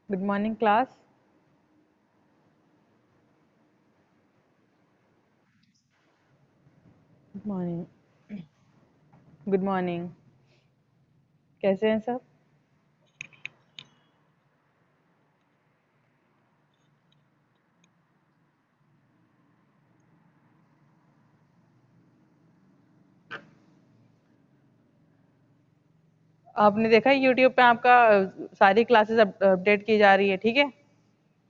Good morning, class. Good morning. Good morning. कैसे हैं सब? आपने देखा YouTube पे आपका सारी क्लासेस अपडेट की जा रही है, ठीक है?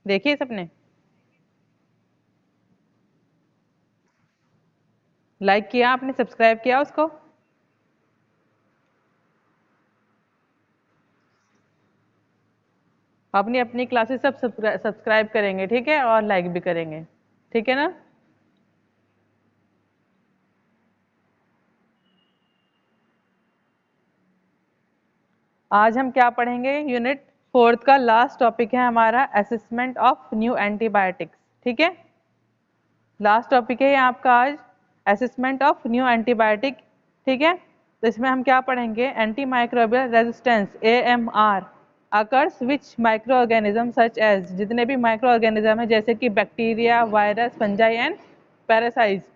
देखिए सबने लाइक किया, आपने सब्सक्राइब किया उसको? अपनी अपनी क्लासेस सब सब्सक्राइब करेंगे, ठीक है? और लाइक भी करेंगे, ठीक है ना? आज हम क्या पढ़ेंगे? यूनिट 4 का लास्ट टॉपिक है हमारा असेसमेंट ऑफ न्यू एंटीबायोटिक्स, ठीक है? लास्ट टॉपिक है ये आपका आज असेसमेंट ऑफ न्यू एंटीबायोटिक, ठीक है? तो इसमें हम क्या पढ़ेंगे? Anti microbial resistance AMR occurs which micro organism such as, जितने भी माइक्रो ऑर्गेनिज्म है जैसे कि bacteria, virus, fungi and parasites,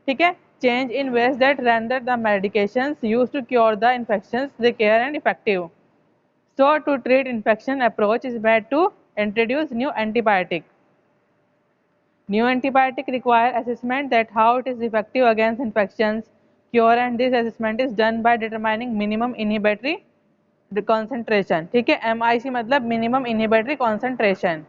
ठीक है? Change in ways that render the medications used to cure the infections they care and effective. So to treat infection approach is made to introduce new antibiotic. New antibiotic require assessment that how it is effective against infections, cure, and this assessment is done by determining minimum inhibitory concentration. ठीक है, MIC मतलब minimum inhibitory concentration.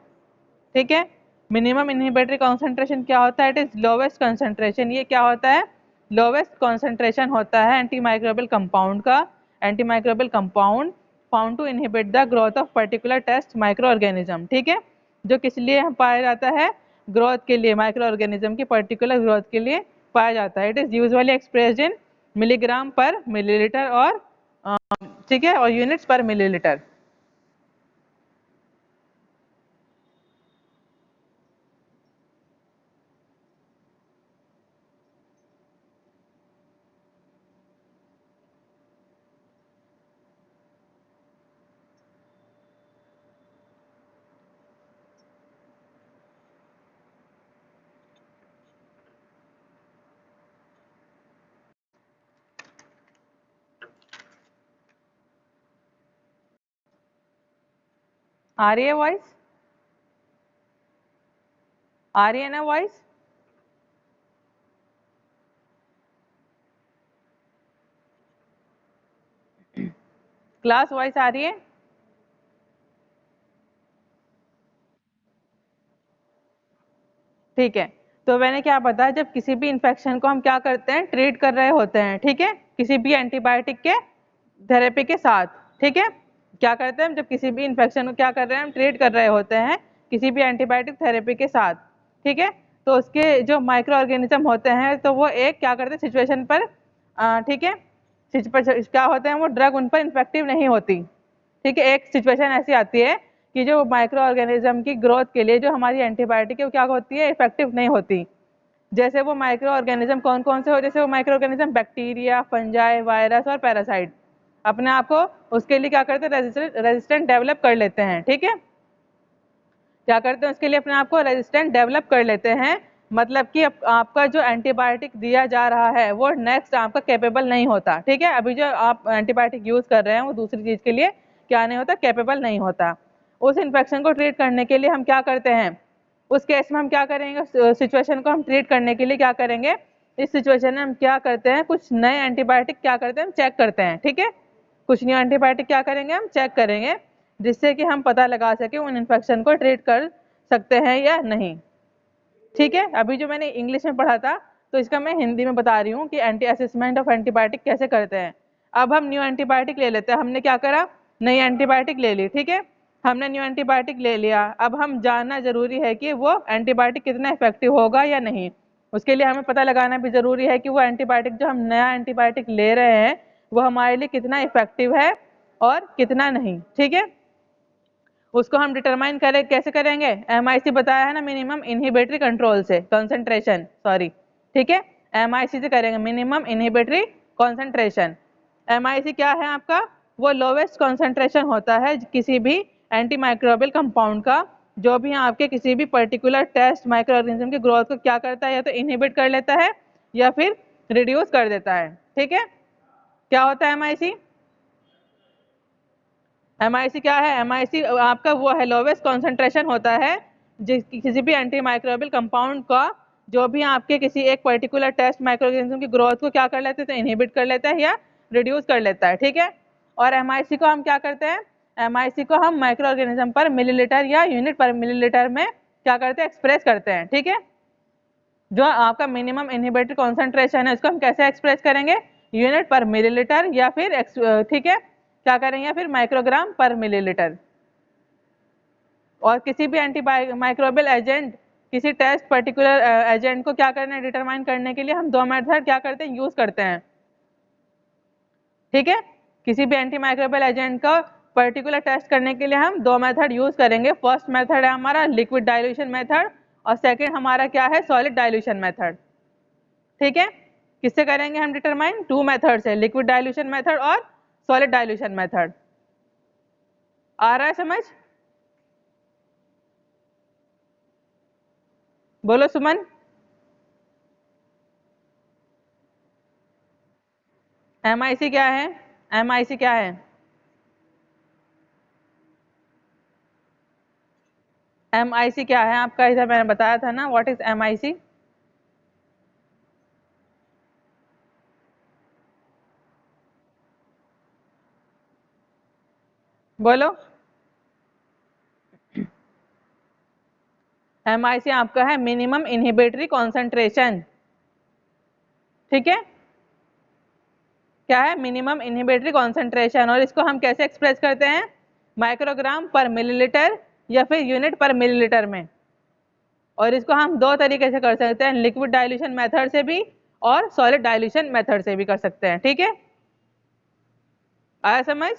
ठीक है, minimum inhibitory concentration क्या होता है? It is lowest concentration. ये क्या होता है? लोवेस्ट कॉन्सेंट्रेशन होता है एंटी माइक्रोबियल कंपाउंड का. Anti microbial compound found to inhibit the growth of particular test micro organism. ठीक है, जो किस लिए पाया जाता है? ग्रोथ के लिए, माइक्रो ऑर्गेनिज्म की पर्टिकुलर ग्रोथ के लिए पाया जाता है. It is usually expressed in milligram पर मिलीलीटर और ठीक है, और यूनिट्स पर मिलीलीटर. आ रही है वॉइस? आ रही है ना वॉइस? क्लास वॉइस आ रही है? ठीक है, तो मैंने क्या बताया, जब किसी भी इन्फेक्शन को हम क्या करते हैं? ट्रीट कर रहे होते हैं, ठीक है, किसी भी एंटीबायोटिक के थेरेपी के साथ. ठीक है, क्या करते हैं हम? जब किसी भी इन्फेक्शन को क्या कर रहे हैं? हम ट्रीट कर रहे होते हैं किसी भी एंटीबायोटिक थेरेपी के साथ. ठीक है, तो उसके जो माइक्रो ऑर्गेनिज्म होते हैं तो वो एक क्या करते हैं सिचुएशन पर, ठीक है, क्या होते हैं वो ड्रग उन पर इन्फेक्टिव नहीं होती. ठीक है, एक सिचुएशन ऐसी आती है कि जो माइक्रो ऑर्गेनिज्म की ग्रोथ के लिए जो हमारी एंटीबायोटिक है वो क्या होती है? इफेक्टिव नहीं होती. जैसे वो माइक्रो ऑर्गेनिज्म कौन कौन से हो? जैसे वो micro organism bacteria, fungi, virus और पैरासाइट अपने आप को उसके लिए क्या करते हैं? रेजिस्टेंट डेवलप कर लेते हैं. ठीक है, क्या करते हैं? उसके लिए अपने आप को रेजिस्टेंट डेवलप कर लेते हैं. मतलब कि आपका जो एंटीबायोटिक दिया जा रहा है वो नेक्स्ट आपका कैपेबल नहीं होता. ठीक है, अभी जो आप एंटीबायोटिक यूज कर रहे हैं वो दूसरी चीज के लिए क्या नहीं होता? कैपेबल नहीं होता. उस इन्फेक्शन को ट्रीट करने के लिए हम क्या करते हैं? उस केस में हम क्या करेंगे? सिचुएशन को हम ट्रीट करने के लिए क्या करेंगे? इस सिचुएशन में हम क्या करते हैं? कुछ नए एंटीबायोटिक क्या करते हैं? हम चेक करते हैं. ठीक है, कुछ न्यू एंटीबायोटिक क्या करेंगे? हम चेक करेंगे, जिससे कि हम पता लगा सके उन इन्फेक्शन को ट्रीट कर सकते हैं या नहीं. ठीक है, अभी जो मैंने इंग्लिश में पढ़ा था तो इसका मैं हिंदी में बता रही हूँ कि एंटी असेसमेंट ऑफ एंटीबायोटिक कैसे करते हैं. अब हम न्यू एंटीबायोटिक ले लेते हैं. हमने क्या करा? नई एंटीबायोटिक ले ली. ठीक है, हमने न्यू एंटीबायोटिक ले लिया. अब हम जानना जरूरी है कि वो एंटीबायोटिक कितना इफेक्टिव होगा या नहीं. उसके लिए हमें पता लगाना भी जरूरी है कि वो एंटीबायोटिक जो हम नया एंटीबायोटिक ले रहे हैं वो हमारे लिए कितना इफेक्टिव है और कितना नहीं. ठीक है, उसको हम डिटरमाइन करें, कैसे करेंगे? MIC बताया है ना, मिनिमम इनहिबिटरी कंट्रोल से, कंसंट्रेशन सॉरी. ठीक है, MIC से करेंगे, मिनिमम इनहिबिटरी कॉन्सेंट्रेशन. MIC क्या है आपका? वो लोवेस्ट कॉन्सेंट्रेशन होता है किसी भी एंटी माइक्रोबियल कंपाउंड का जो भी आपके किसी भी पर्टिकुलर टेस्ट माइक्रो ऑर्गेनिज्म की ग्रोथ को क्या करता है, या तो इनहिबिट कर लेता है या फिर रिड्यूस कर देता है। ठीक है, क्या होता है MIC? MIC क्या है? MIC आपका वो है लोवेस्ट कॉन्सेंट्रेशन होता है किसी भी एंटी माइक्रोबियल कंपाउंड का जो भी आपके किसी एक पर्टिकुलर टेस्ट माइक्रो ऑर्गेनिज्म की ग्रोथ को क्या कर लेते हैं, तो इनहिबिट कर लेता है या रिड्यूस कर लेता है। ठीक है, और MIC को हम क्या करते हैं, MIC को हम माइक्रो ऑर्गेनिज्म पर मिलीलीटर या यूनिट पर मिलीलीटर में क्या करते हैं, एक्सप्रेस करते हैं। ठीक है, जो आपका मिनिमम इनहिबिटरी कॉन्सेंट्रेशन है उसको हम कैसे एक्सप्रेस करेंगे, यूनिट पर मिलीलीटर या फिर ठीक है क्या करेंगे, फिर माइक्रोग्राम पर मिलीलीटर। और किसी भी एंटी माइक्रोबियल एजेंट किसी टेस्ट पर्टिकुलर एजेंट को क्या करना है, डिटरमाइन करने के लिए हम दो मेथड क्या करते हैं, यूज करते हैं। ठीक है, किसी भी एंटी माइक्रोबियल एजेंट का पर्टिकुलर टेस्ट करने के लिए हम दो मेथड यूज करेंगे। फर्स्ट मेथड है हमारा लिक्विड डाइल्यूशन मेथड और सेकंड हमारा क्या है, सॉलिड डाइल्यूशन मेथड। ठीक है, किससे करेंगे हम डिटरमाइन, टू मेथड से, लिक्विड डाइल्यूशन मेथड और सॉलिड डाइल्यूशन मेथड। आ रहा है समझ? बोलो सुमन। MIC क्या है? MIC क्या है? MIC क्या है आपका, इधर मैंने बताया था ना, व्हाट इज MIC? बोलो। MIC आपका है मिनिमम इनहिबिटरी कॉन्सेंट्रेशन। ठीक है, क्या है, मिनिमम इनहिबिटरी कॉन्सेंट्रेशन। और इसको हम कैसे एक्सप्रेस करते हैं, माइक्रोग्राम पर मिलीलीटर या फिर यूनिट पर मिलीलीटर में। और इसको हम दो तरीके से कर सकते हैं, लिक्विड डाइल्यूशन मेथड से भी और सॉलिड डाइल्यूशन मेथड से भी कर सकते हैं। ठीक है, आया समझ?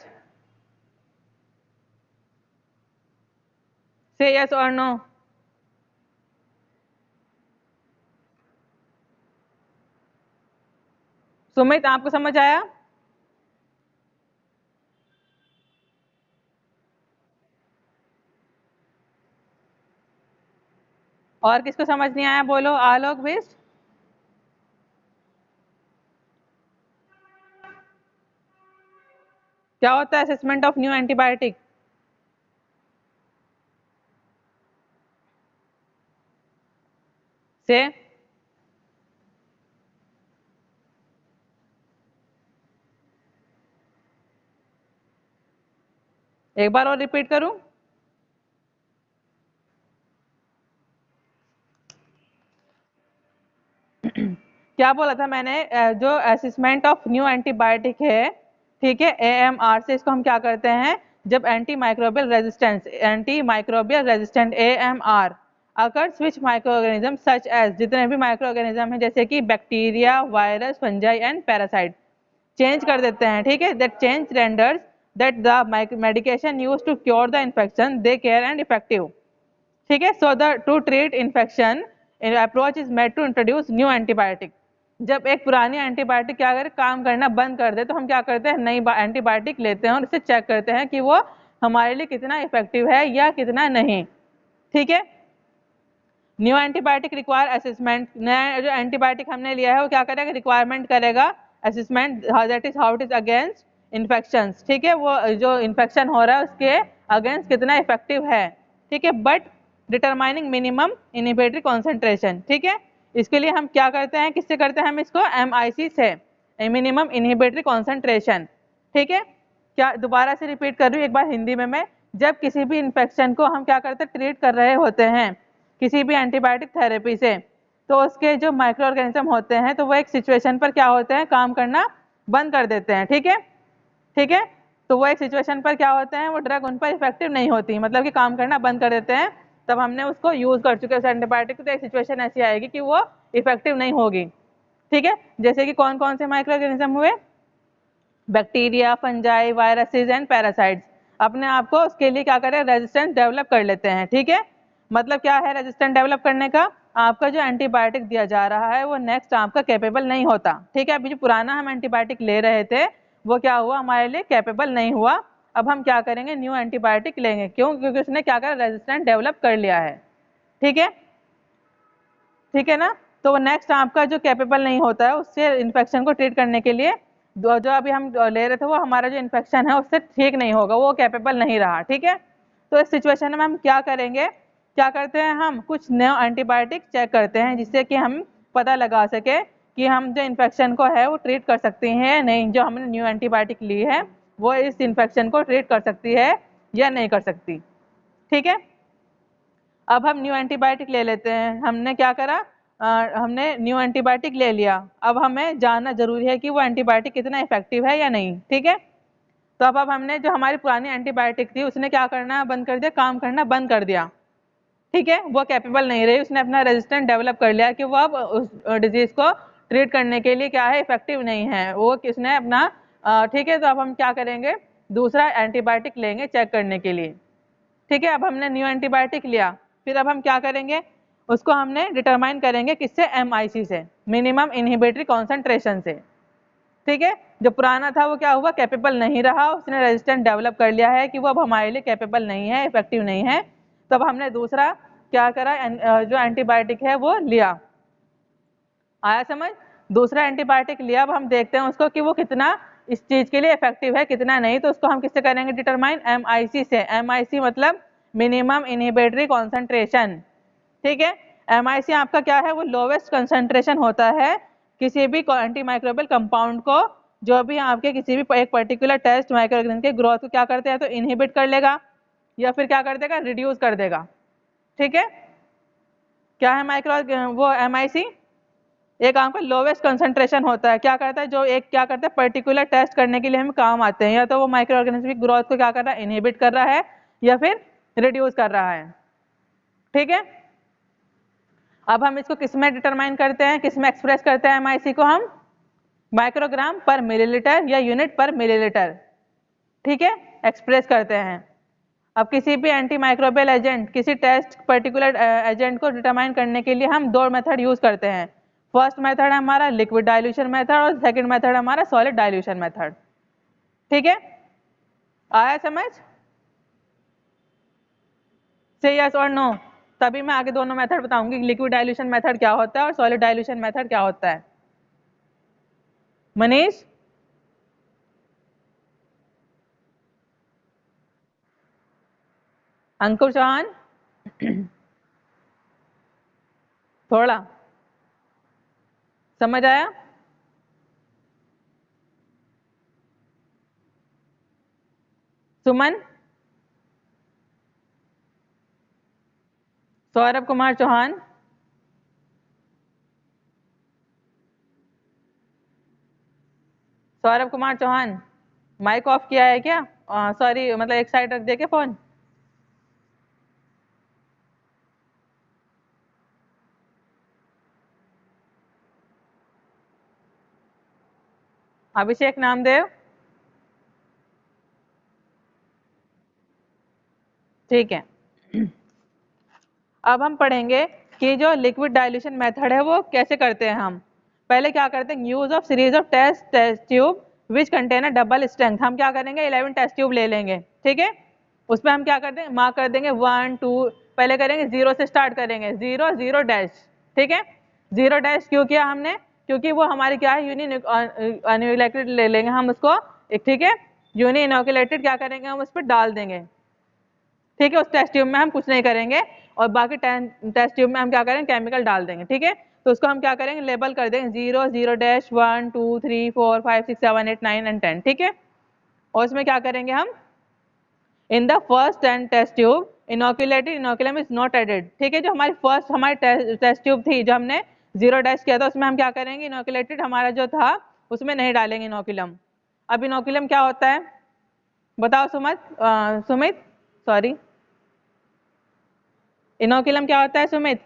से यस और नो। सुमित आपको समझ आया? और किसको समझ नहीं आया बोलो, आलोक बिस्ट। क्या होता है असेसमेंट ऑफ न्यू एंटीबायोटिक? से एक बार और रिपीट करूं, क्या बोला था मैंने, जो असेसमेंट ऑफ न्यू एंटीबायोटिक है, ठीक है, AMR से इसको हम क्या करते हैं, जब एंटी माइक्रोबियल रेजिस्टेंट AMR अगर switch micro organism such as, जितने भी माइक्रो ऑर्गेनिज्म है जैसे कि bacteria, virus, fungi and parasite change कर देते हैं। ठीक है, that change renders that the medication used to cure the infection they care and effective. ठीक है, so the to treat infection approach is made to introduce new antibiotic. जब एक पुरानी एंटीबायोटिक क्या करे, काम करना बंद कर दे, तो हम क्या करते हैं, नई एंटीबायोटिक लेते हैं और इसे चेक करते हैं कि वो हमारे लिए कितना इफेक्टिव है या कितना नहीं। ठीक है, न्यू एंटीबायोटिक रिक्वायर असेसमेंट। नया जो एंटीबायोटिक हमने लिया है वो क्या करेगा, रिक्वायरमेंट करेगा assessment, that is how it is against infections. ठीक है, वो जो इन्फेक्शन हो रहा है उसके अगेंस्ट कितना इफेक्टिव है। ठीक है, but determining minimum inhibitory concentration. ठीक है, इसके लिए हम क्या करते हैं, किससे करते हैं हम इसको, MIC से, मिनिमम इनहिबिटरी कॉन्सेंट्रेशन। ठीक है, क्या दोबारा से रिपीट कर रही हूँ एक बार हिंदी में मैं, जब किसी भी इन्फेक्शन को हम क्या करते हैं, ट्रीट कर रहे होते हैं किसी भी एंटीबायोटिक थेरेपी से, तो उसके जो माइक्रो ऑर्गेनिज्म होते हैं तो वो एक सिचुएशन पर क्या होते हैं, काम करना बंद कर देते हैं। ठीक है, ठीक है, तो वो एक सिचुएशन पर क्या होते हैं, वो ड्रग उन पर इफेक्टिव नहीं होती, मतलब कि काम करना बंद कर देते हैं। तब हमने उसको यूज कर चुके उस एंटीबायोटिक, तो एक सिचुएशन ऐसी आएगी कि वो इफेक्टिव नहीं होगी। ठीक है, जैसे कि कौन कौन से माइक्रो ऑर्गेनिज्म हुए, bacteria, fungi, viruses and parasites अपने आप को उसके लिए क्या करें, रेजिस्टेंस डेवलप कर लेते हैं। ठीक है, मतलब क्या है रेजिस्टेंस डेवलप करने का, आपका जो एंटीबायोटिक दिया जा रहा है वो नेक्स्ट आपका कैपेबल नहीं होता। ठीक है, अभी जो पुराना हम एंटीबायोटिक ले रहे थे वो क्या हुआ, हमारे लिए कैपेबल नहीं हुआ, अब हम क्या करेंगे, न्यू एंटीबायोटिक लेंगे। क्यों? क्योंकि उसने क्या करा, रेजिस्टेंट डेवलप कर लिया है। ठीक है, ठीक है ना। तो वो नेक्स्ट आपका जो कैपेबल नहीं होता है उससे इन्फेक्शन को ट्रीट करने के लिए, जो अभी हम ले रहे थे वो हमारा जो इन्फेक्शन है उससे ठीक नहीं होगा, वो कैपेबल नहीं रहा। ठीक है, तो इस सिचुएशन में हम क्या करेंगे, क्या करते हैं, हम कुछ न्यू एंटीबायोटिक चेक करते हैं जिससे कि हम पता लगा सके कि हम जो इन्फेक्शन को है वो ट्रीट कर सकते हैं या नहीं। जो हमने न्यू एंटीबायोटिक ली है वो इस इन्फेक्शन को ट्रीट कर सकती है या नहीं कर सकती। ठीक है, अब हम न्यू एंटीबायोटिक ले लेते हैं। हमने क्या करा, हमने न्यू एंटीबायोटिक ले लिया। अब हमें जानना जरूरी है कि वो एंटीबायोटिक कितना इफेक्टिव है या नहीं। ठीक है, तो अब हमने जो हमारी पुरानी एंटीबायोटिक थी उसने क्या करना बंद कर दिया, काम करना बंद कर दिया। ठीक है, वो कैपेबल नहीं रही, उसने अपना रेजिस्टेंट डेवलप कर लिया कि वो अब उस डिजीज को ट्रीट करने के लिए क्या है, इफेक्टिव नहीं है वो, किसने अपना ठीक है, तो अब हम क्या करेंगे, दूसरा एंटीबायोटिक लेंगे चेक करने के लिए। ठीक है, अब हमने न्यू एंटीबायोटिक लिया, फिर अब हम क्या करेंगे, उसको हमने डिटरमाइन करेंगे किससे, MIC से, मिनिमम इनहिबिटरी कॉन्सेंट्रेशन से। ठीक है, जो पुराना था वो क्या हुआ, कैपेबल नहीं रहा, उसने रेजिस्टेंट डेवलप कर लिया है कि वो अब हमारे लिए कैपेबल नहीं है, इफेक्टिव नहीं है। तब हमने दूसरा क्या करा, जो एंटीबायोटिक है वो लिया। आया समझ, दूसरा एंटीबायोटिक लिया। अब हम देखते हैं उसको कि वो कितना इस चीज के लिए इफेक्टिव है कितना नहीं। तो उसको हम किससे करेंगे डिटरमाइन, MIC से। MIC मतलब मिनिमम इनहिबिटरी कॉन्सेंट्रेशन। ठीक है, MIC आपका क्या है, वो लोवेस्ट कंसंट्रेशन होता है किसी भी एंटी माइक्रोबियल कंपाउंड को, जो भी आपके किसी भी एक पर्टिकुलर टेस्ट माइक्रो ऑर्गेनिज्म के ग्रोथ को क्या करते हैं, तो इनहिबिट कर लेगा या फिर क्या कर देगा, रिड्यूस कर देगा। ठीक है, क्या है माइक्रो वो MIC एक आपका लोवेस्ट कंसंट्रेशन होता है, क्या करता है, जो एक क्या करता है पर्टिकुलर टेस्ट करने के लिए हम काम आते हैं, या तो वो माइक्रो ऑर्गेनिज्म की ग्रोथ को क्या कर रहा है, इनहिबिट कर रहा है या फिर रिड्यूस कर रहा है। ठीक है, अब हम इसको किस में डिटरमाइन करते हैं, किस में एक्सप्रेस करते हैं MIC को, हम माइक्रोग्राम पर मिलीलीटर या यूनिट पर मिलीलीटर, ठीक है, एक्सप्रेस करते हैं। अब किसी भी एंटी माइक्रोबियल एजेंट, किसी टेस्ट पर्टिकुलर एजेंट को डिटरमाइन करने के लिए हम दो मेथड यूज करते हैं। फर्स्ट मेथड है हमारा लिक्विड डाइल्यूशन मेथड और सेकंड मेथड हमारा सॉलिड डाइल्यूशन मेथड। ठीक है, आया समझ, से यस और नो। तभी मैं आगे दोनों मेथड बताऊंगी, लिक्विड डाइल्यूशन मेथड क्या होता है और सॉलिड डाइल्यूशन मेथड क्या होता है। मनीष, अंकुर चौहान, थोड़ा समझ आया। सुमन, सौरभ कुमार चौहान, सौरभ कुमार चौहान, माइक ऑफ किया है क्या, सॉरी मतलब एक साइड रख दे के फोन। अभिषेक नामदेव, ठीक है। अब हम पढ़ेंगे कि जो लिक्विड डाइल्यूशन मेथड है वो कैसे करते हैं हम। पहले क्या करते हैं, use of series of test tube which contain a double strength. हम क्या करेंगे, 11 टेस्ट ट्यूब ले लेंगे। ठीक है, उसमें हम क्या कर देंगे, मार्क कर देंगे 1 2, पहले करेंगे 0 से स्टार्ट करेंगे, 0 0 डैश। ठीक है, 0 डैश क्यों किया हमने, क्योंकि वो हमारी क्या है, यूनि इनोकुलेटेड ले लेंगे हम उसको। ठीक है, यूनि इनोकुलेटेड क्या करेंगे, हम उस पर डाल देंगे। ठीक है, उस टेस्ट ट्यूब में हम कुछ नहीं करेंगे और बाकी टेस्ट ट्यूब में हम क्या करेंगे, केमिकल डाल देंगे। ठीक है, तो उसको हम क्या करेंगे, लेबल कर देंगे 0 0 डैश 1 2 3 4 5 6 7 8 9 एंड 10। ठीक है, और इसमें क्या करेंगे हम, in the first and test tube inoculated inoculum is not added. ठीक है, जो हमारी फर्स्ट हमारी टेस्ट ट्यूब थी, जो हमने 0 डैश किया था, उसमें हम क्या करेंगे, इनोकुलेटेड हमारा जो था उसमें नहीं डालेंगे इनोकुलम। अब इनोकुलम क्या होता है बताओ, सुमित सॉरी, इनोकुलम क्या होता है सुमित।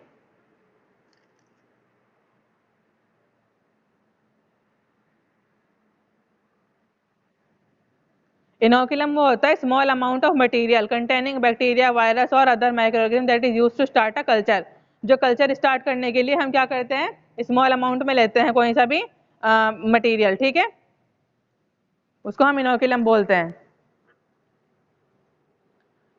इनोकुलम वो होता है small amount of material containing bacteria, virus और other microorganism that is used to start a culture. जो कल्चर स्टार्ट करने के लिए हम क्या करते हैं, स्मॉल अमाउंट में लेते हैं कोई सा भी मटेरियल। ठीक है, उसको हम इनोकुलम बोलते हैं।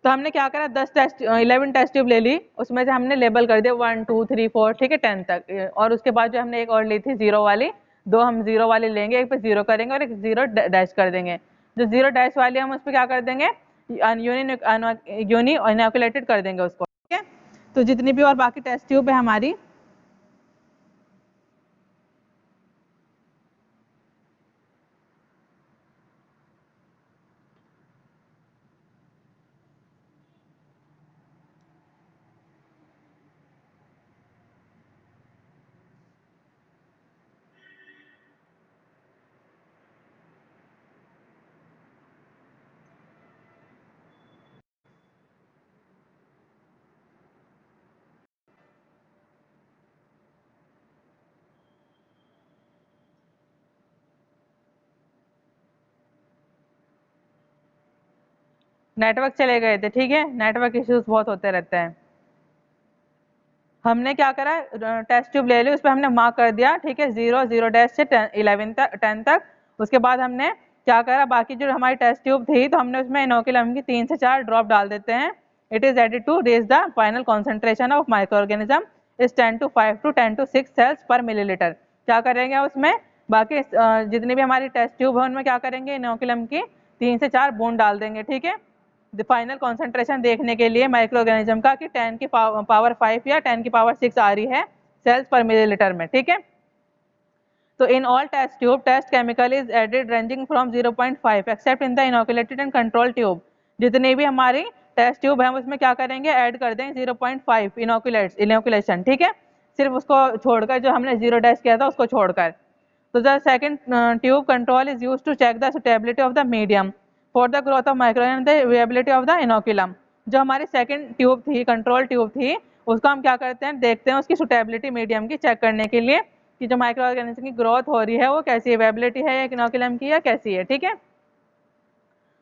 तो हमने क्या करा, 11 टेस्ट ट्यूब ले ली, उसमें से हमने लेबल कर दिया 1 2 3 4, ठीक है, 10 तक। और उसके बाद जो हमने एक और ली थी जीरो वाली, दो हम जीरो वाली लेंगे, एक पे जीरो करेंगे और एक जीरो डैश कर देंगे। जो जीरो डैश वाली हम उस पर क्या कर देंगे, यूनी इनोकुलेटेड कर देंगे उसको, ठीक है। तो जितनी भी और बाकी टेस्ट ट्यूब है हमारी, नेटवर्क चले गए थे, ठीक है, नेटवर्क इश्यूज बहुत होते रहते हैं। हमने क्या करा, टेस्ट ट्यूब ले ली, उस पर हमने मार्क कर दिया, ठीक है, 0 0 डैश से 11 तक 10 तक। उसके बाद हमने क्या करा, बाकी जो हमारी टेस्ट ट्यूब थी तो हमने उसमें इनोकुलम की 3 से 4 ड्रॉप डाल देते हैं। It is added to raise the final concentration of micro organism is 10 to 5 to 10 to 6 cells per millilitre. क्या करेंगे उसमें, बाकी जितनी भी हमारी टेस्ट ट्यूब है उनमें क्या करेंगे, इनोकुलम की 3 से 4 बूंद डाल देंगे, ठीक है, फाइनल कॉन्सेंट्रेशन देखने के लिए माइक्रो ऑर्गेनिज्म का कि 10 की पावर 5 या 10 की पावर 6 आ रही है सेल्स पर मिलीलीटर में, ठीक है। तो in all test tube test chemical is added ranging from 0.5 except in the inoculated and control tube. जितनी भी हमारी टेस्ट ट्यूब है उसमें क्या करेंगे, ऐड कर देंगे 0.5 इनोकुलेशन, ठीक है, सिर्फ उसको छोड़कर, जो हमने 0 डैश किया था उसको छोड़कर। तो the second tube control is used to check the suitability of the medium for the growth of micro and the viability of the inoculum. जो हमारी सेकंड ट्यूब थी, कंट्रोल ट्यूब थी, उसको हम क्या करते हैं, देखते हैं उसकी सुटेबिलिटी मीडियम की चेक करने के लिए कि जो माइक्रो ऑर्गेनिज्म की ग्रोथ हो रही है वो कैसी है, विएबिलिटी है या इनोकुलम की या कैसी है, ठीक है।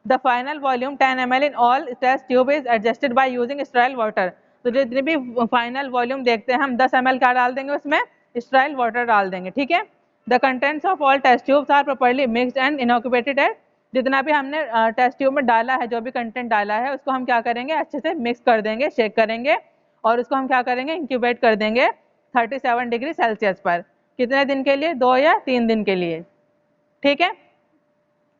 The final volume 10 ml in all test tube is adjusted by using sterile water. तो जितनी भी फाइनल वॉल्यूम देखते हैं हम 10 ml क्या डाल देंगे उसमें, स्टेराइल वाटर डाल देंगे, ठीक है। The contents of all test tubes are properly mixed and incubated at. जितना भी हमने टेस्ट ट्यूब में डाला है, जो भी कंटेंट डाला है उसको हम क्या करेंगे, अच्छे से मिक्स कर देंगे, शेक करेंगे, और उसको हम क्या करेंगे, इंक्यूबेट कर देंगे 37 डिग्री सेल्सियस पर। कितने दिन के लिए, 2 या 3 दिन के लिए, ठीक है।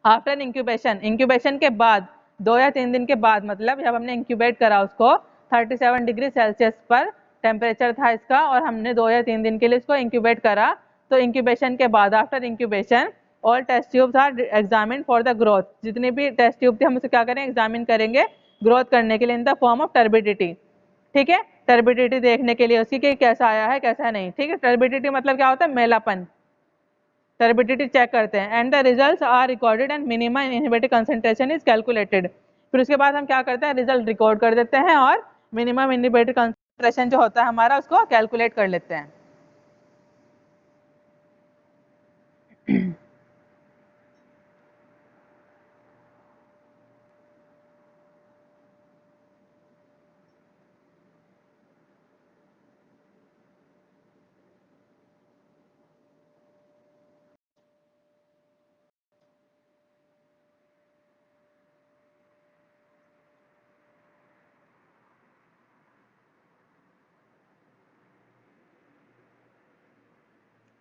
आफ्टर इंक्यूबेशन, इंक्यूबेशन के बाद 2 या 3 दिन के बाद, मतलब जब हमने इंक्यूबेट करा उसको 37 डिग्री सेल्सियस पर टेम्परेचर था इसका, और हमने 2 या 3 दिन के लिए इसको इंक्यूबेट करा, तो इंक्यूबेशन के बाद after incubation all test tubes are examine for the growth. जितनी भी टेस्ट ट्यूब थी हम उसे क्या करेंगे, एग्जामिन करेंगे ग्रोथ करने के लिए in the form of turbidity, ठीक है, टर्बिडिटी देखने के लिए उसकी कि कैसा आया है कैसा नहीं, ठीक है। टर्बिडिटी मतलब क्या होता है, मेलापन, टर्बिडिटी चेक करते हैं। And the results are recorded and minimum inhibitive concentration is calculated. फिर उसके बाद हम क्या करते हैं, रिजल्ट रिकॉर्ड कर देते हैं और मिनिमम इनहिबिटिव कंसंट्रेशन जो होता है हमारा उसको कैलकुलेट कर लेते हैं।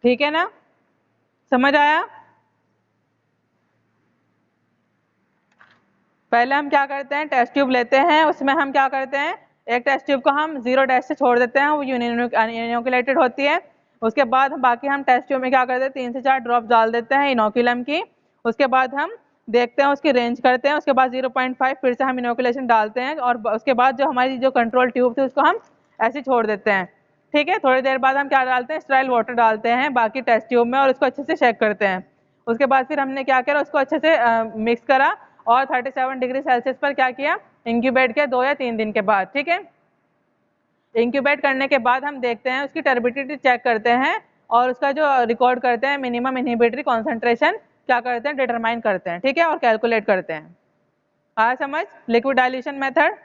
ठीक है ना, समझ आया। पहले हम क्या करते हैं, टेस्ट ट्यूब लेते हैं, उसमें हम क्या करते हैं, एक टेस्ट ट्यूब को हम 0 डैश से छोड़ देते हैं, वो इनोकुलेटेड होती है। उसके बाद बाकी हम टेस्ट ट्यूब में क्या करते हैं, 3 से 4 ड्रॉप डाल देते हैं इनोकुलम की। उसके बाद हम देखते हैं, उसकी रेंज करते हैं, उसके बाद 0.5 फिर से हम इनोकुलेशन डालते हैं, और उसके बाद जो हमारी जो कंट्रोल ट्यूब थी उसको हम ऐसे छोड़ देते हैं, ठीक है। थोड़ी देर बाद हम क्या डालते हैं, स्टेराइल वाटर डालते हैं बाकी टेस्ट ट्यूब में, और उसको अच्छे से चेक करते हैं। उसके बाद फिर हमने क्या करा, उसको अच्छे से मिक्स करा और 37 डिग्री सेल्सियस पर क्या किया, इंक्यूबेट किया 2 या 3 दिन के बाद, ठीक है। इंक्यूबेट करने के बाद हम देखते हैं, उसकी टर्बिडिटी चेक करते हैं, और उसका जो रिकॉर्ड करते हैं मिनिमम इनहिबिटरी कॉन्सेंट्रेशन क्या करते हैं, डिटरमाइन करते हैं, ठीक है, और कैलकुलेट करते हैं। आया समझ, लिक्विड डाइल्यूशन मेथड।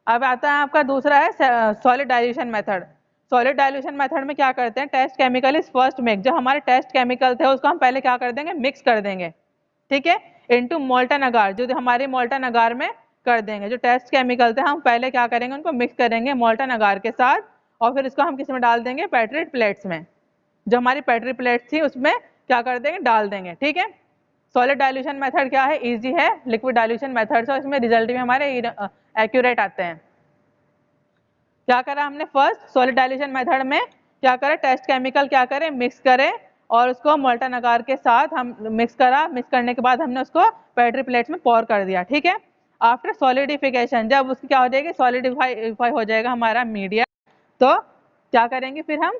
अब आता है आपका दूसरा है solid dilution method. Solid dilution method में क्या करते हैं, test chemical is first mix. जो हमारे टेस्ट केमिकल थे उसको हम पहले क्या कर देंगे, मिक्स कर देंगे, ठीक है, इनटू मोल्टन अगार। जो हमारे मोल्टन अगार में कर देंगे। जो टेस्ट केमिकल थे हम पहले क्या करेंगे, उनको मिक्स करेंगे मोल्टन अगार के साथ, और फिर इसको हम किस में डाल देंगे, पेट्री प्लेट्स में। जो हमारी पेट्री प्लेट्स थी उसमें क्या कर देंगे, डाल देंगे। ठीक है, सॉलिड डाइल्यूशन मेथड क्या है, इजी है लिक्विड डाइल्यूशन मेथड से, इसमें रिजल्ट भी हमारे एक्यूरेट आते हैं। क्या करा हमने, फर्स्ट सॉलिड डाइल्यूशन मेथड में क्या करें, टेस्ट केमिकल क्या करें, मिक्स करें, और उसको मोल्टन अगार के साथ हम मिक्स करा। मिक्स करने के बाद हमने उसको पेट्री प्लेट्स में पोर कर दिया। ठीक है, आफ्टर सॉलिडिफिकेशन, जब उसकी क्या हो जाएगी, सॉलिडिफाई हो जाएगा हमारा मीडिया, तो क्या करेंगे फिर हम,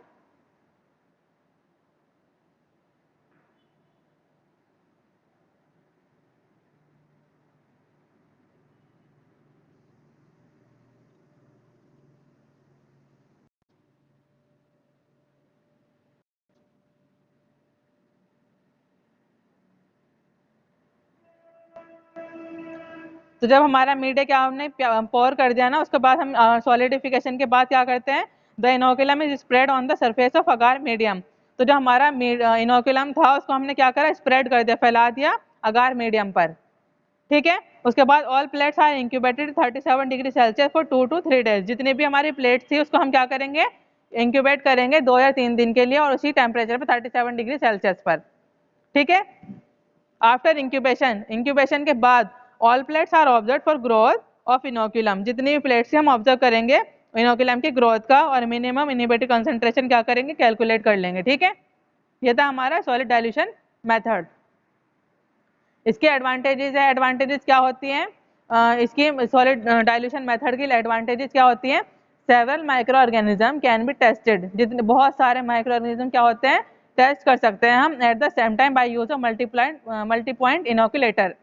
तो जब हमारा मीडिया क्या हमने पोर कर दिया ना, उसके बाद हम सॉलिडिफिकेशन के बाद क्या करते हैं, the inoculum is spread on the surface of agar medium. तो जो हमारा इनोकुलम था उसको हमने क्या करा, स्प्रेड कर दिया, फैला दिया अगार मीडियम पर। ठीक है, उसके बाद all plates are incubated 37 degree Celsius for 2 to 3 days. जितनी भी हमारी प्लेट्स थी उसको हम क्या करेंगे, इंक्यूबेट करेंगे 2 या 3 दिन के लिए, और उसी टेम्परेचर पर 37 डिग्री सेल्सियस पर। ठीक है, आफ्टर इंक्यूबेशन, इंक्यूबेशन के बाद all plates are observe for growth of inoculum. जितनी भी प्लेट्स हम ऑब्जर्व करेंगे इनोकुलम की ग्रोथ का, और मिनिमम इनहिबिटिव कंसंट्रेशन क्या करेंगे, कैलकुलेट कर लेंगे। ठीक है, ये था हमारा सॉलिड डाइल्यूशन मेथड। इसके एडवांटेजेस है, एडवांटेजेस क्या होती हैं, इसकी सॉलिड डाइल्यूशन मेथड की एडवांटेजेस क्या होती हैं, several micro organism can be tested. जितने बहुत सारे माइक्रो ऑर्गेनिज्म क्या होते हैं, टेस्ट कर सकते हैं हम at the same time by use of multi point inoculator.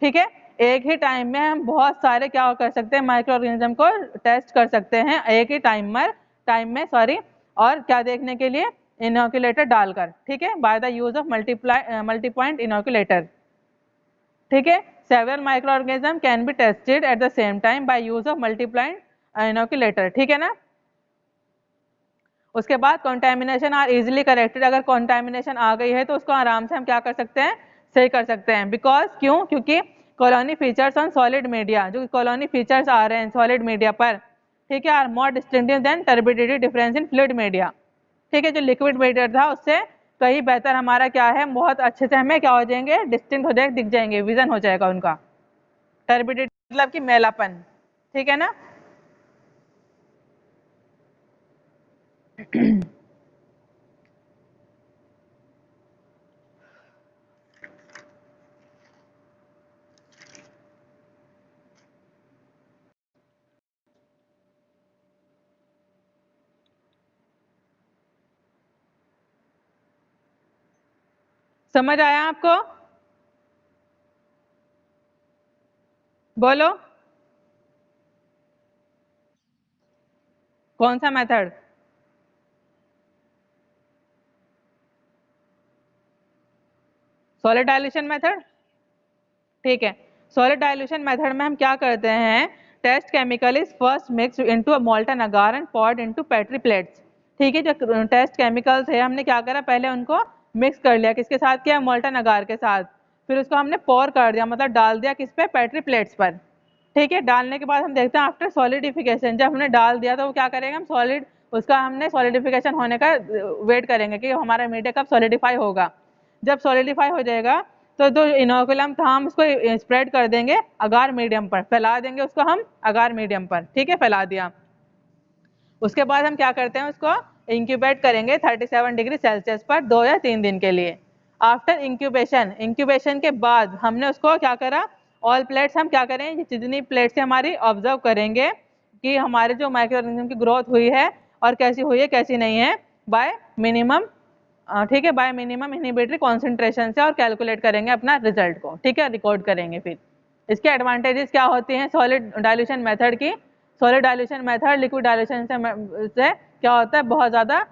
ठीक है, एक ही टाइम में हम बहुत सारे क्या कर सकते हैं, माइक्रो ऑर्गेनिज्म को टेस्ट कर सकते हैं एक ही टाइम में और क्या देखने के लिए, इनोकुलेटर डालकर। ठीक है, by the use of multi point inoculator. ठीक है, several micro organism can be tested at the same time by use of multiplied inoculator. ठीक है ना, उसके बाद कंटामिनेशन आर इजीली करेक्टेड। अगर कंटामिनेशन आ गई है तो उसको आराम से हम क्या कर सकते हैं, सही कर सकते हैं। बिकॉज क्यों, क्योंकि colony features on solid media, जो कॉलोनी फीचर्स आ रहे हैं सॉलिड मीडिया पर, ठीक है, are more distinctive than turbidity difference in fluid media. ठीक है, जो लिक्विड मीडिया था उससे कहीं बेहतर हमारा क्या है, बहुत अच्छे से हमें क्या हो जाएंगे, डिस्टिंक्ट हो जाएंगे, दिख जाएंगे, विजन हो जाएगा उनका। टर्बिडिटी मतलब कि मैलापन। ठीक है ना, समझ आया आपको, बोलो कौन सा मेथड, सॉलिड डाइल्यूशन मेथड। ठीक है, सॉलिड डाइल्यूशन मेथड में हम क्या करते हैं, test chemical is first mix into a molten agar and poured into petri plates. ठीक है, जो टेस्ट केमिकल थे हमने क्या करा, पहले उनको मिक्स कर लिया, किसके साथ किया, मोल्टन अगार के साथ। फिर उसको हमने पोर कर दिया, मतलब डाल दिया किस पे, पेट्री प्लेट्स पर। ठीक है, डालने के बाद हम देखते हैं आफ्टर सॉलिडिफिकेशन, जब हमने डाल दिया तो वो क्या करेंगे, हम सॉलिड उसका हमने सॉलिडिफिकेशन होने का वेट करेंगे कि हमारा मीडिया कब सॉलिडिफाई होगा। जब सॉलिडिफाई हो जाएगा तो जो इनोकुलम था हम उसको स्प्रेड कर देंगे अगार मीडियम पर, फैला देंगे उसको हम अगार मीडियम पर। ठीक है, फैला दिया, उसके बाद हम क्या करते हैं, उसको इंक्यूबेट करेंगे 37 डिग्री सेल्सियस पर 2 या 3 दिन के लिए। आफ्टर इंक्यूबेशन, इंक्यूबेशन के बाद हमने उसको क्या करा, ऑल प्लेट्स हम क्या करें, जितनी प्लेट्स से हमारी ऑब्जर्व करेंगे कि हमारे जो माइक्रो ऑर्गेनिज्म की ग्रोथ हुई है और कैसी हुई है कैसी नहीं है, बाय मिनिमम, ठीक है, बाय मिनिमम इनहिबिटरी कॉन्सेंट्रेशन से, और कैलकुलेट करेंगे अपना रिजल्ट को। ठीक है, रिकॉर्ड करेंगे। फिर इसके एडवांटेजेस क्या होती हैं सॉलिड डाइल्यूशन मेथड की, solid dilution method liquid dilution से क्या होता है, बहुत ज़्यादा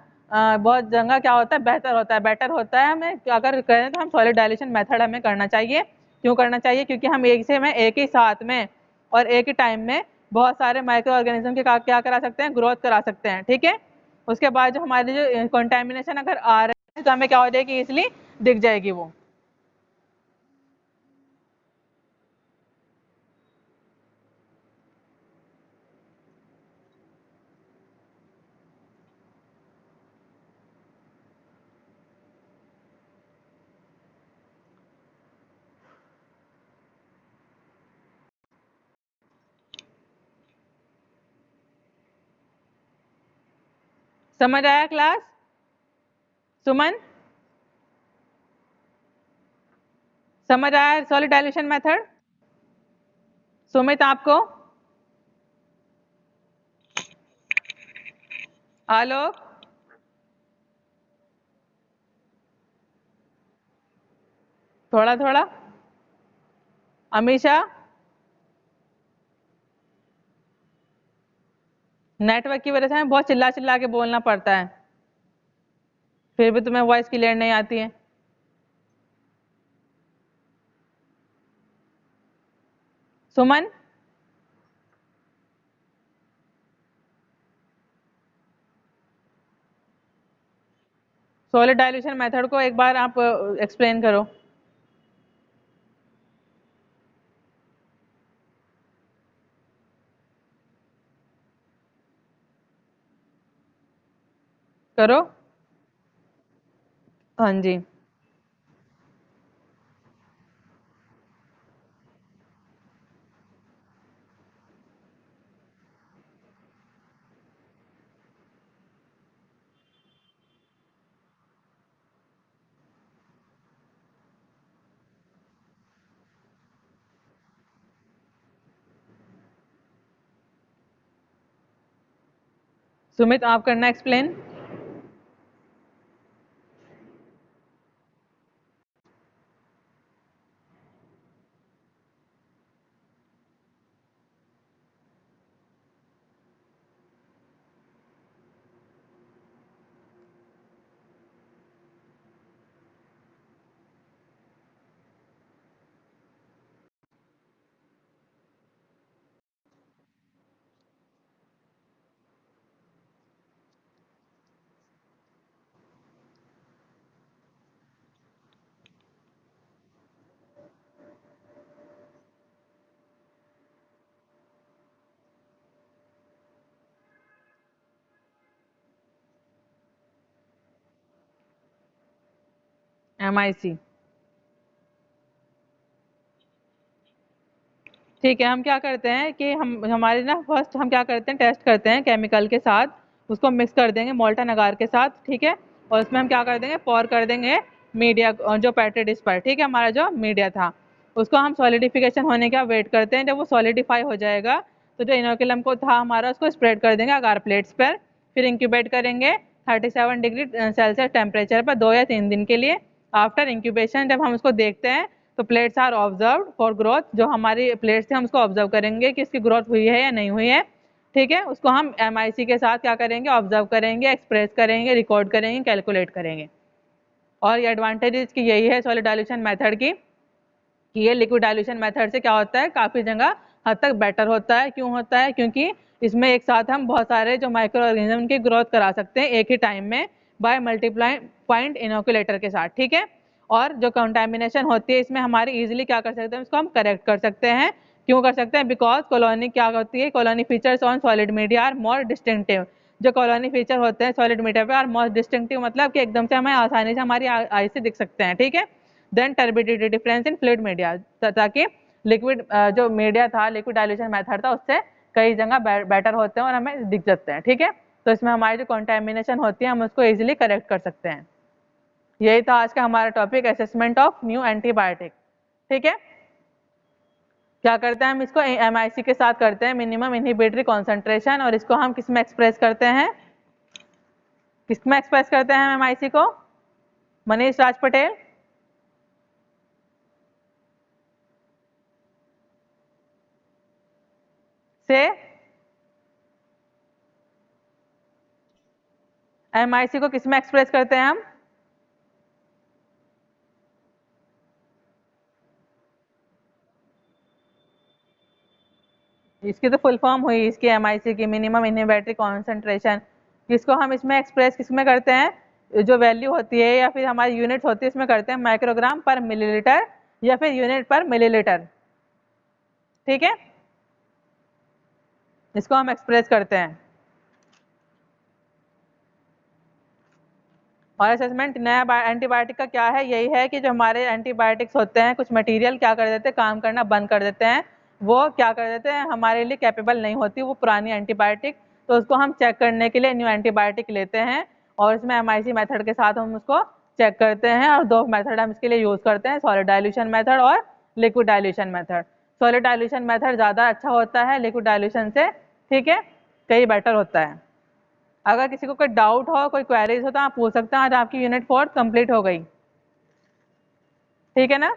बहुत जगह क्या होता है, बेहतर होता है, बेटर होता है। हमें अगर करें तो हम सॉलिड डाइल्यूशन मेथड हमें करना चाहिए। क्यों करना चाहिए, क्योंकि हम एक ही साथ में और एक ही टाइम में बहुत सारे माइक्रो ऑर्गेनिज्म के क्या करा सकते हैं, ग्रोथ करा सकते हैं। ठीक है, उसके बाद जो हमारी जो कंटेमिनेशन अगर आ रहे हैं तो हमें क्या हो जाएगी, इसलिए दिख जाएगी वो। समझ आया क्लास? सुमन, समझ आया सॉलिड डाइल्यूशन मेथड? सुमित आपको? आलोक? थोड़ा थोड़ा। अमीषा? नेटवर्क की वजह से हमें बहुत चिल्ला चिल्ला के बोलना पड़ता है, फिर भी तुम्हें वॉइस क्लियर नहीं आती है। सुमन? सॉलिड डाइल्यूशन मेथड को एक बार आप एक्सप्लेन करो। करो। हाँ जी। सुमित आप करना एक्सप्लेन। MIC। ठीक है, हम क्या करते हैं कि हम हमारे ना फर्स्ट हम क्या करते हैं, टेस्ट करते हैं केमिकल के साथ, उसको मिक्स कर देंगे मोल्टन अगार के साथ, ठीक है। और उसमें हम क्या कर देंगे, पॉर कर देंगे मीडिया जो पेट्री डिश पर, ठीक है, हमारा जो मीडिया था उसको हम सॉलिडिफिकेशन होने का वेट करते हैं। जब वो सॉलिडिफाई हो जाएगा तो जो इनोकुलम को था हमारा उसको स्प्रेड कर देंगे अगार प्लेट्स पर, फिर इंक्यूबेट करेंगे 37 डिग्री सेल्सियस टेम्परेचर पर 2 या 3 दिन के लिए। आफ्टर इंक्यूबेशन जब हम उसको देखते हैं तो plates are observe for growth, जो हमारी प्लेट्स थे हम उसको ऑब्जर्व करेंगे कि इसकी ग्रोथ हुई है या नहीं हुई है, ठीक है। उसको हम MIC के साथ क्या करेंगे, ऑब्जर्व करेंगे, एक्सप्रेस करेंगे, रिकॉर्ड करेंगे, कैलकुलेट करेंगे। और ये एडवांटेजेस की यही है सॉलिड डाइल्यूशन मेथड की, कि ये लिक्विड डाइल्यूशन मेथड से क्या होता है, काफ़ी जगह हद तक बेटर होता है। क्यों होता है? क्योंकि इसमें एक साथ हम बहुत सारे जो माइक्रो ऑर्गेनिज्म की ग्रोथ करा सकते हैं एक ही टाइम में बाय मल्टीप्लाई पॉइंट इनोकुलेटर के साथ, ठीक है। और जो कंटामिनेशन होती है इसमें हमारी इजीली क्या कर सकते हैं, इसको हम करेक्ट कर सकते हैं। क्यों कर सकते हैं? बिकॉज कॉलोनी क्या होती है, colony features on solid media are more distinctive. जो कॉलोनी फीचर होते हैं सॉलिड मीडिया पे आर मोर डिस्टिंक्टिव, मतलब कि एकदम से हमें आसानी से हमारी आई से दिख सकते हैं, ठीक है। Than turbidity difference in fluid media, ताकि लिक्विड जो मीडिया था, लिक्विड डाइल्यूशन मेथड था, उससे कई जगह बेटर होते हैं और हमें दिख जाते हैं, ठीक है। तो इसमें हमारी जो कंटेमिनेशन होती है हम उसको इजीली करेक्ट कर सकते हैं। यही था आज का हमारा topic, assessment of new antibiotic, ठीक है। क्या करते हैं हम इसको MIC के साथ करते हैं, मिनिमम इनहिबिटरी कॉन्सेंट्रेशन, और इसको हम किस में एक्सप्रेस करते हैं, किस में एक्सप्रेस करते हैं हम MIC को? मनीष राज पटेल से MIC को किस में एक्सप्रेस करते हैं हम? इसकी तो फुल फॉर्म हुई इसकी MIC की, मिनिमम इनहिबिटरी कॉन्सेंट्रेशन। किसको हम इसमें एक्सप्रेस किस में करते हैं, जो वैल्यू होती है या फिर हमारी यूनिट होती है इसमें करते हैं माइक्रोग्राम पर मिलीलीटर या फिर यूनिट पर मिलीलीटर, ठीक है। इसको हम एक्सप्रेस करते हैं। और असेसमेंट नया एंटीबायोटिक का क्या है, यही है कि जो हमारे एंटीबायोटिक्स होते हैं कुछ मटेरियल क्या कर देते हैं, काम करना बंद कर देते हैं, वो क्या कर देते हैं, हमारे लिए कैपेबल नहीं होती वो पुरानी एंटीबायोटिक, तो उसको हम चेक करने के लिए न्यू एंटीबायोटिक लेते हैं और इसमें MIC मेथड के साथ हम उसको चेक करते हैं। और दो मेथड हम इसके लिए यूज करते हैं, सॉलिड डाइल्यूशन मेथड और liquid dilution method. Solid dilution method ज़्यादा अच्छा होता है लिक्विड डाइल्यूशन से, ठीक है, कई बेटर होता है। अगर किसी को कोई डाउट हो, कोई क्वेरीज हो तो आप पूछ सकते हैं। आज आपकी यूनिट 4 कंप्लीट हो गई, ठीक है ना।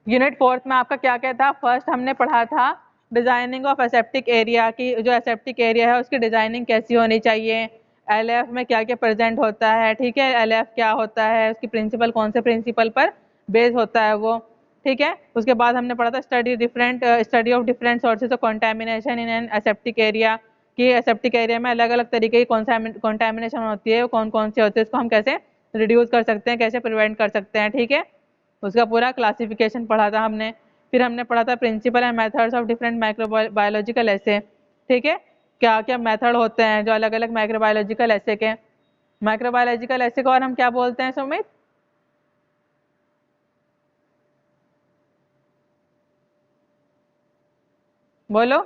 यूनिट 4 में आपका क्या क्या था? फर्स्ट हमने पढ़ा था डिजाइनिंग ऑफ एसेप्टिक एरिया की, जो एसेप्टिक एरिया है उसकी डिजाइनिंग कैसी होनी चाहिए, LF में क्या क्या प्रेजेंट होता है, ठीक है, LF क्या होता है, उसकी प्रिंसिपल कौन से प्रिंसिपल पर बेस होता है वो, ठीक है। उसके बाद हमने पढ़ा था study of different sources of contamination in an aseptic area, कि एसेप्टिक एरिया में अलग अलग तरीके की कंटामिनेशन होती है, वो कौन कौन से होते हैं, उसको हम कैसे रिड्यूस कर सकते हैं, कैसे प्रिवेंट कर सकते हैं, ठीक है। उसका पूरा क्लासिफिकेशन पढ़ा था हमने। फिर हमने पढ़ा था principle and methods of different microbiological assay, ठीक है, क्या क्या मेथड होते हैं जो अलग अलग माइक्रोबायोलॉजिकल एसे के। माइक्रोबायोलॉजिकल एसे को और हम क्या बोलते हैं सुमित? बोलो।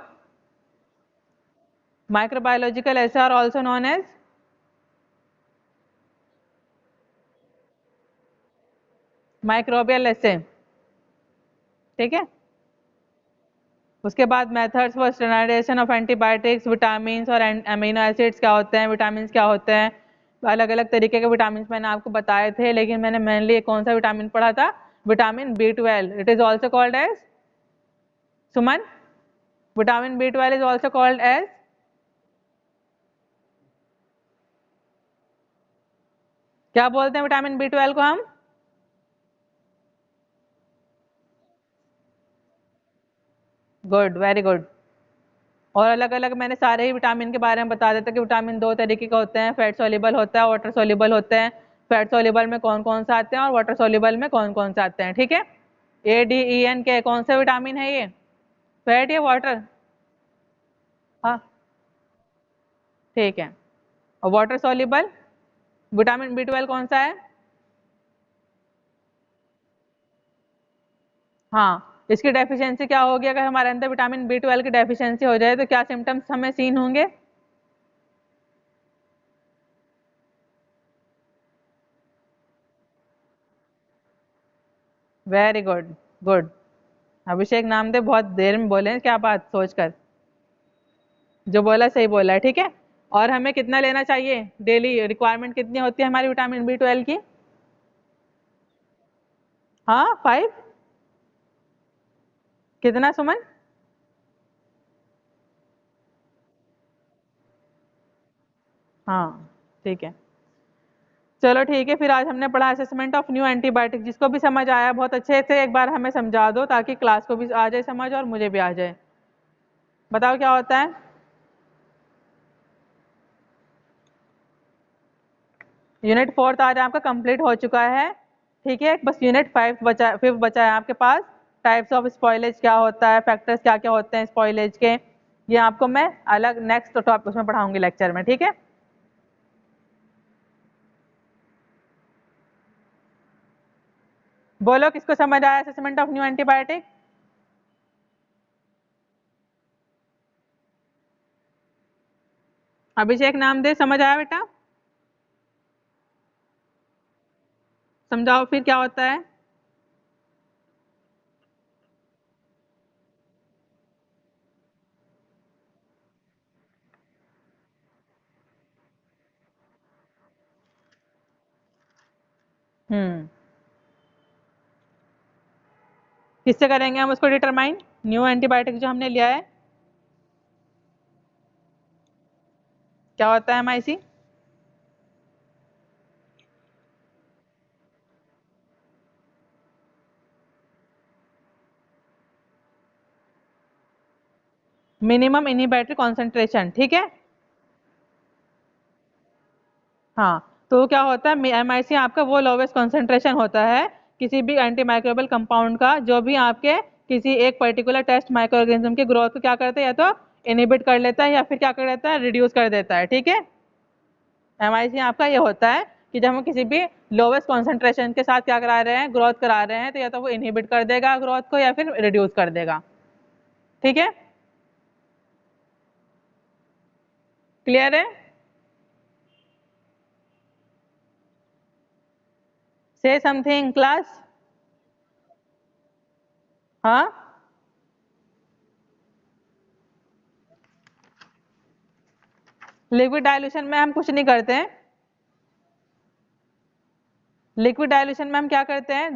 Microbiological assay are also known as microbial assay, ठीक है। उसके बाद methods for standardization of antibiotics, vitamin और अमीनो एसिड्स क्या होते हैं, विटामिन क्या होते हैं, अलग अलग तरीके के विटामिन मैंने आपको बताए थे, लेकिन मैंने मेनली कौन सा विटामिन पढ़ा था? Vitamin B12, it is also called as Suman, vitamin B12 is also called as, क्या बोलते हैं विटामिन B12 को हम? Good, very good. और अलग अलग मैंने सारे ही विटामिन के बारे में बता देता कि विटामिन दो तरीके के होते हैं, फैट सोल्यूबल होता है, वाटर सोल्यूबल होते हैं। फैट सोल्यूबल में कौन कौन से आते हैं और वाटर सोल्यूबल में कौन कौन से आते हैं, ठीक है। ADEN के कौन से विटामिन है ये? फैट या वाटर? हाँ, ठीक है। और वाटर सोल्यूबल विटामिन B12 कौन सा है? हाँ, इसकी डेफिशिएंसी क्या होगी? अगर हमारे अंदर विटामिन B12 की डेफिशिएंसी हो जाए तो क्या सिम्टम्स हमें सीन होंगे? Very good, good. Abhishek Namdev बहुत देर में बोले हैं, क्या बात सोचकर, जो बोला सही बोला है, ठीक है। और हमें कितना लेना चाहिए? डेली रिक्वायरमेंट कितनी होती है हमारी विटामिन B12 की? हाँ, 5। कितना सुमन? हाँ, ठीक है। चलो ठीक है, फिर आज हमने पढ़ा असेसमेंट ऑफ न्यू एंटीबायोटिक। जिसको भी समझ आया बहुत अच्छे से एक बार हमें समझा दो, ताकि क्लास को भी आ जाए समझ और मुझे भी आ जाए। बताओ क्या होता है। यूनिट 4 आज आपका कंप्लीट हो चुका है, ठीक है। बस यूनिट 5 बचा है आपके पास। टाइप्स ऑफ स्पॉइलेज क्या होता है, फैक्टर्स क्या क्या होते हैं स्पॉइलेज के, ये आपको मैं अलग नेक्स्ट टॉपिक उसमें पढ़ाऊंगी लेक्चर में, ठीक है। बोलो किसको समझ आया असेसमेंट ऑफ न्यू एंटीबायोटिक? अभिषेक नाम दे, समझ आया बेटा? समझाओ फिर क्या होता है। हम्म, किससे करेंगे हम उसको डिटरमाइन? न्यू एंटीबायोटिक जो हमने लिया है, क्या होता है MIC? मिनिमम इनहिबिटरी कॉन्सेंट्रेशन, ठीक है। हाँ, तो क्या होता है MIC आपका वो लोवेस्ट कॉन्सेंट्रेशन होता है किसी भी एंटीमाइक्रोबियल कंपाउंड का, जो भी आपके किसी एक पर्टिकुलर टेस्ट माइक्रो ऑर्गेनिज्म की ग्रोथ को क्या करता है, या तो इनहिबिट कर लेता है या फिर क्या कर देता है, रिड्यूस कर देता है, ठीक है। MIC आपका ये होता है कि जब हम किसी भी लोवेस्ट कॉन्सेंट्रेशन के साथ क्या करा रहे हैं, ग्रोथ करा रहे हैं, तो या तो वो इनहिबिट कर देगा ग्रोथ को या फिर रिड्यूस कर देगा, ठीक है। क्लियर है? से समथिंग क्लास। हाँ, लिक्विड डाइल्यूशन में हम कुछ नहीं करते हैं। लिक्विड डाइल्यूशन में हम क्या करते हैं,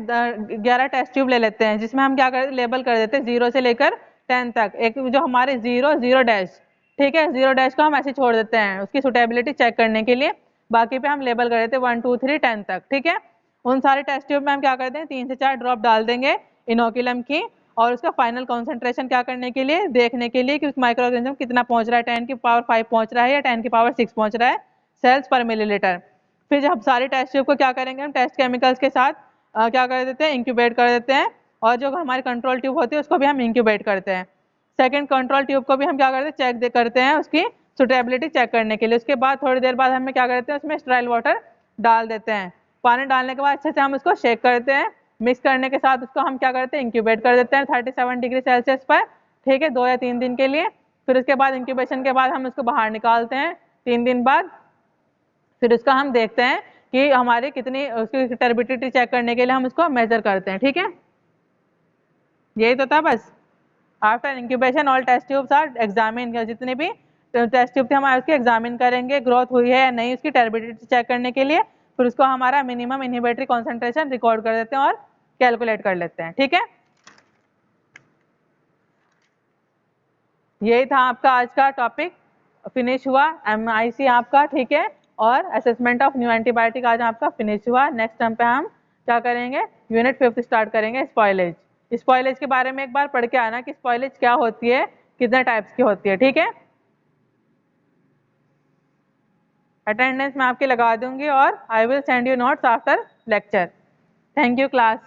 11 टेस्ट ट्यूब ले लेते हैं, जिसमें हम क्या करते, लेबल कर देते हैं 0 से लेकर 10 तक। एक जो हमारे 0 डैश, ठीक है, 0 डैश को हम ऐसे छोड़ देते हैं उसकी सुटेबिलिटी चेक करने के लिए। बाकी पे हम लेबल कर देते हैं 1 2 3 10 तक, ठीक है। उन सारे टेस्ट ट्यूब में हम क्या करते हैं, 3 से 4 ड्रॉप डाल देंगे इनोकुलम की, और उसका फाइनल कॉन्सेंट्रेशन क्या करने के लिए, देखने के लिए कि उस माइक्रो ऑर्गेनिज्म कितना पहुंच रहा है, 10 की पावर 5 पहुंच रहा है या 10 की पावर 6 पहुंच रहा है सेल्स पर मिलीलीटर। फिर जब सारे टेस्ट ट्यूब को क्या करेंगे, हम टेस्ट केमिकल्स के साथ क्या कर देते हैं, इंक्यूबेट कर देते हैं, और जो हमारी कंट्रोल ट्यूब होती है उसको भी हम इंक्यूबेट करते हैं। सेकंड कंट्रोल ट्यूब को भी हम क्या करते हैं, चेक करते हैं उसकी सुटेबिलिटी चेक करने के लिए। उसके बाद थोड़ी देर बाद हमें क्या करते हैं, उसमें स्टेराइल वाटर डाल देते हैं। पानी डालने के बाद अच्छे से हम उसको शेक करते हैं, मिक्स करने के साथ उसको हम क्या करते हैं, इंक्यूबेट कर देते हैं 37 डिग्री सेल्सियस पर, ठीक है, 2 या 3 दिन के लिए। फिर उसके बाद इंक्यूबेशन के बाद हम उसको बाहर निकालते हैं 3 दिन बाद। फिर उसका हम देखते हैं कि हमारे कितनी, उसकी टर्बिडिटी चेक करने के लिए हम उसको मेजर करते हैं, ठीक है। यही तो था बस। After incubation all test tubes are examine, जितने भी टेस्ट ट्यूब थे हमारे उसके एग्जामिन करेंगे, ग्रोथ हुई है या नहीं उसकी टर्बिडिटी चेक करने के लिए। फिर उसको हमारा मिनिमम इनहिबिटरी कॉन्सेंट्रेशन रिकॉर्ड कर देते हैं और कैलकुलेट कर लेते हैं, ठीक है। यही था आपका आज का टॉपिक, फिनिश हुआ MIC आपका, ठीक है। और असेसमेंट ऑफ न्यू एंटीबायोटिक आज आपका फिनिश हुआ। नेक्स्ट टाइम पे हम क्या करेंगे, यूनिट 5 स्टार्ट करेंगे, स्पॉइलेज। स्पॉइलेज के बारे में एक बार पढ़ के आना कि स्पॉइलेज क्या होती है, कितने टाइप्स की होती है, ठीक है। अटेंडेंस मैं आपकी लगा दूंगी और I will send you notes after lecture. Thank you class.